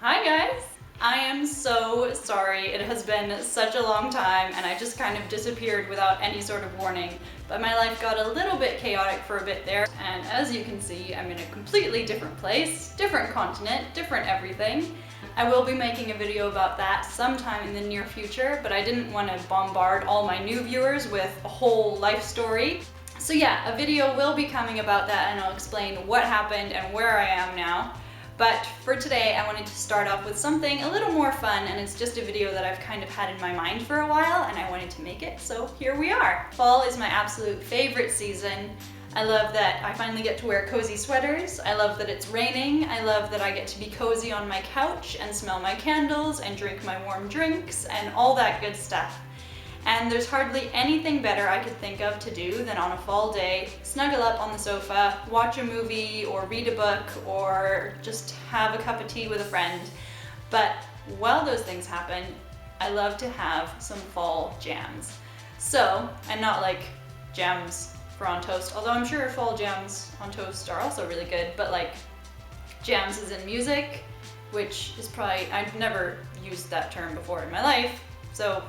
Hi guys! I am so sorry. It has been such a long time and I just kind of disappeared without any sort of warning. But my life got a little bit chaotic for a bit there, and as you can see, I'm in a completely different place, different continent, different everything. I will be making a video about that sometime in the near future, but I didn't want to bombard all my new viewers with a whole life story. So yeah, a video will be coming about that and I'll explain what happened and where I am now. But for today, I wanted to start off with something a little more fun, and it's just a video that I've kind of had in my mind for a while and I wanted to make it, so here we are. Fall is my absolute favorite season. I love that I finally get to wear cozy sweaters. I love that it's raining. I love that I get to be cozy on my couch and smell my candles and drink my warm drinks and all that good stuff. And there's hardly anything better I could think of to do than on a fall day, snuggle up on the sofa, watch a movie or read a book or just have a cup of tea with a friend. But while those things happen, I love to have some fall jams. So, and not like jams for on toast, although I'm sure fall jams on toast are also really good, but like jams as in music, which is probably, I've never used that term before in my life, so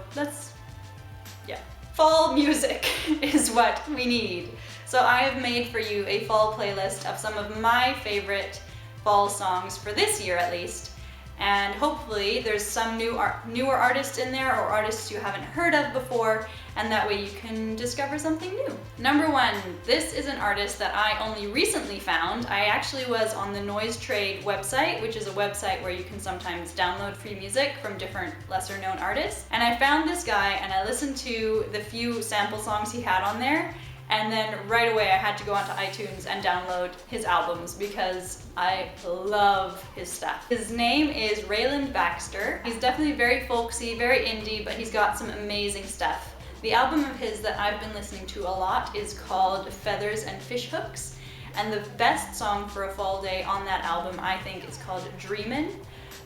yeah, fall music is what we need. So I have made for you a fall playlist of some of my favorite fall songs for this year at least. And hopefully there's some newer artists in there or artists you haven't heard of before, and that way you can discover something new. Number one, this is an artist that I only recently found. I actually was on the Noise Trade website, which is a website where you can sometimes download free music from different lesser known artists. And I found this guy and I listened to the few sample songs he had on there. And then right away I had to go onto iTunes and download his albums because I love his stuff. His name is Raylan Baxter. He's definitely very folksy, very indie, but he's got some amazing stuff. The album of his that I've been listening to a lot is called Feathers and Fishhooks. And the best song for a fall day on that album, I think, is called Dreamin,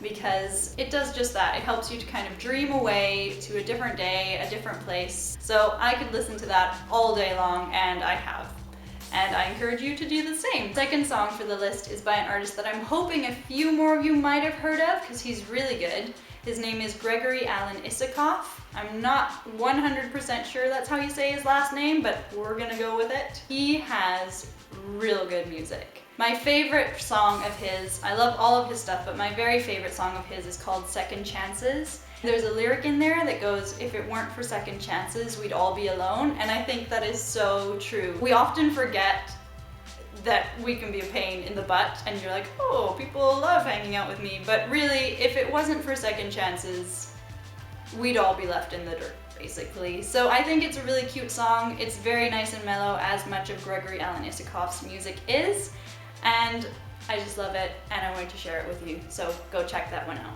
because it does just that. It helps you to kind of dream away to a different day, a different place. So I could listen to that all day long, and I have. And I encourage you to do the same. Second song for the list is by an artist that I'm hoping a few more of you might have heard of, because he's really good. His name is Gregory Isakov. I'm not 100% sure that's how you say his last name, but we're gonna go with it. He has real good music. My favorite song of his, I love all of his stuff, but my very favorite song of his is called Second Chances. There's a lyric in there that goes, "If it weren't for second chances, we'd all be alone." And I think that is so true. We often forget that we can be a pain in the butt, and you're like, oh, people love hanging out with me. But really, if it wasn't for second chances, we'd all be left in the dirt, basically. So I think it's a really cute song. It's very nice and mellow, as much of Gregory Isakov's music is. And I just love it, and I wanted to share it with you, so go check that one out.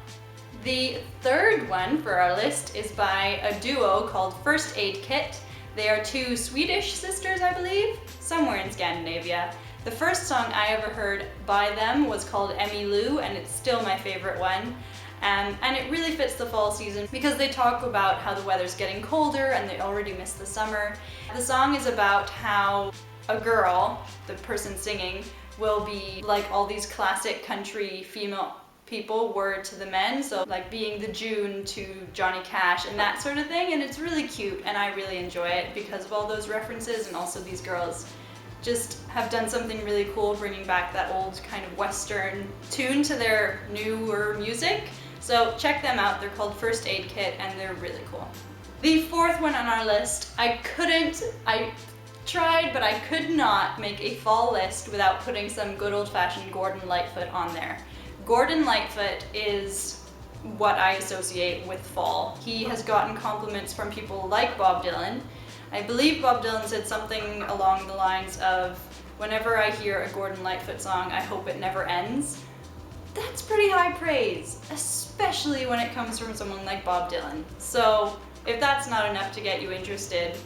The third one for our list is by a duo called First Aid Kit. They are two Swedish sisters, I believe, somewhere in Scandinavia. The first song I ever heard by them was called Emmylou, and it's still my favorite one. And it really fits the fall season because they talk about how the weather's getting colder and they already miss the summer. The song is about how a girl, the person singing, will be like all these classic country female people were to the men, so like being the June to Johnny Cash and that sort of thing, and it's really cute and I really enjoy it because of all those references, and also these girls just have done something really cool bringing back that old kind of Western tune to their newer music. So check them out, they're called First Aid Kit and they're really cool. The fourth one on our list, I tried, but I could not make a fall list without putting some good old-fashioned Gord and Lightfoot on there. Gord and Lightfoot is what I associate with fall. He has gotten compliments from people like Bob Dylan. I believe Bob Dylan said something along the lines of, "Whenever I hear a Gord and Lightfoot song, I hope it never ends." That's pretty high praise, especially when it comes from someone like Bob Dylan. So if that's not enough to get you interested,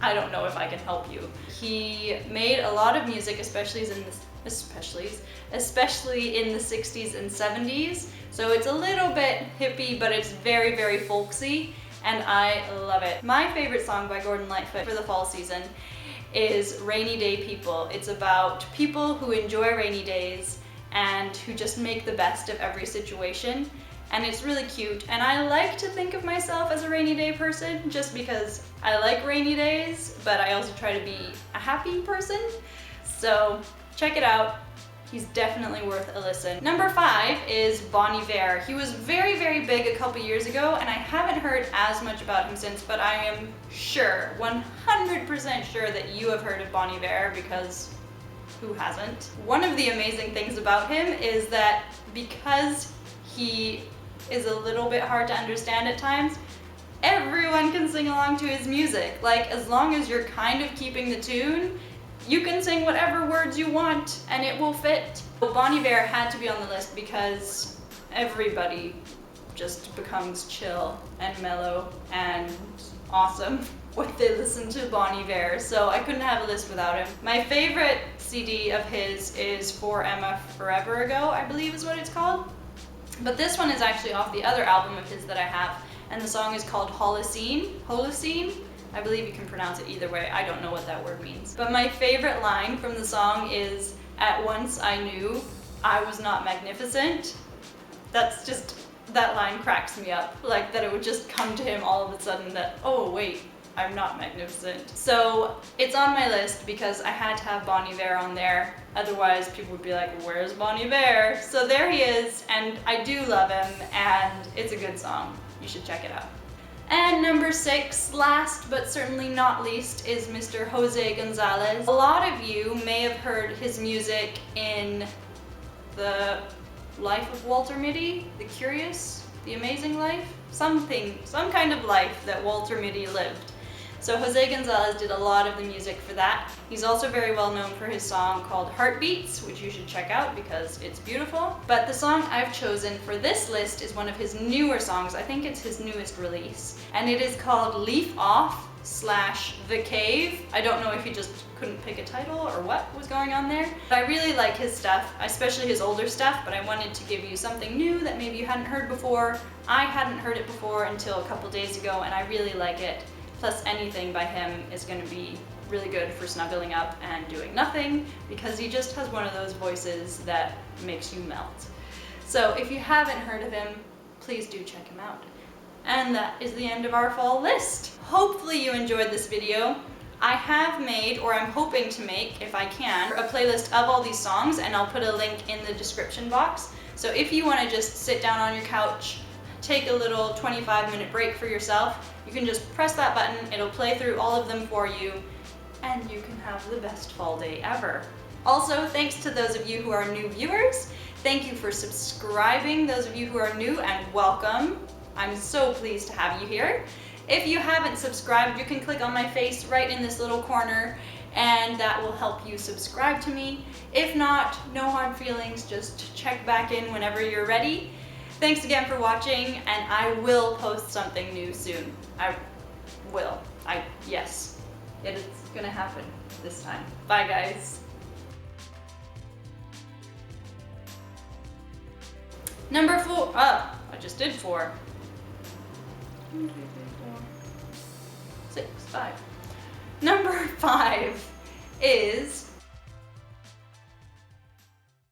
I don't know if I can help you. He made a lot of music, especially in the 60s and 70s. So it's a little bit hippie, but it's very, very folksy, and I love it. My favorite song by Gord and Lightfoot for the fall season is Rainy Day People. It's about people who enjoy rainy days and who just make the best of every situation. And it's really cute. And I like to think of myself as a rainy day person just because I like rainy days, but I also try to be a happy person. So check it out. He's definitely worth a listen. Number 5 is Bon Iver. He was very, very big a couple years ago, and I haven't heard as much about him since, but I am sure, 100% sure that you have heard of Bon Iver, because who hasn't? One of the amazing things about him is that because he is a little bit hard to understand at times, everyone can sing along to his music. Like, as long as you're kind of keeping the tune, you can sing whatever words you want and it will fit. Bon Iver had to be on the list because everybody just becomes chill and mellow and awesome when they listen to Bon Iver, so I couldn't have a list without him. My favorite CD of his is For Emma Forever Ago, I believe is what it's called. But this one is actually off the other album of his that I have, and the song is called Holocene. Holocene? I believe you can pronounce it either way. I don't know what that word means. But my favorite line from the song is, "At once I knew I was not magnificent." That's just, that line cracks me up. Like, that it would just come to him all of a sudden that, oh wait, I'm not magnificent. So it's on my list because I had to have Bon Iver on there. Otherwise people would be like, where's Bon Iver? So there he is, and I do love him, and it's a good song. You should check it out. And number 6, last but certainly not least, is Mr. José Gonzalez. A lot of you may have heard his music in The Life of Walter Mitty, The Curious, The Amazing Life, some kind of life that Walter Mitty lived. So José Gonzalez did a lot of the music for that. He's also very well known for his song called Heartbeats, which you should check out because it's beautiful. But the song I've chosen for this list is one of his newer songs. I think it's his newest release. And it is called Leaf Off / The Cave. I don't know if he just couldn't pick a title or what was going on there. But I really like his stuff, especially his older stuff, but I wanted to give you something new that maybe you hadn't heard before. I hadn't heard it before until a couple days ago, and I really like it. Plus, anything by him is going to be really good for snuggling up and doing nothing, because he just has one of those voices that makes you melt. So if you haven't heard of him, please do check him out. And that is the end of our fall list. Hopefully you enjoyed this video. I have made, or I'm hoping to make, if I can, a playlist of all these songs, and I'll put a link in the description box. So if you want to just sit down on your couch, take a little 25-minute break for yourself, you can just press that button, it'll play through all of them for you, and you can have the best fall day ever. Also, thanks to those of you who are new viewers. Thank you for subscribing, those of you who are new, and welcome. I'm so pleased to have you here. If you haven't subscribed, you can click on my face right in this little corner, and that will help you subscribe to me. If not, no hard feelings, just check back in whenever you're ready. Thanks again for watching, and I will post something new soon. I will. Yes. It's gonna happen this time. Bye, guys. Number 4. I just did 4. 1, 2, 3, 4, 6, 5. Number 5 is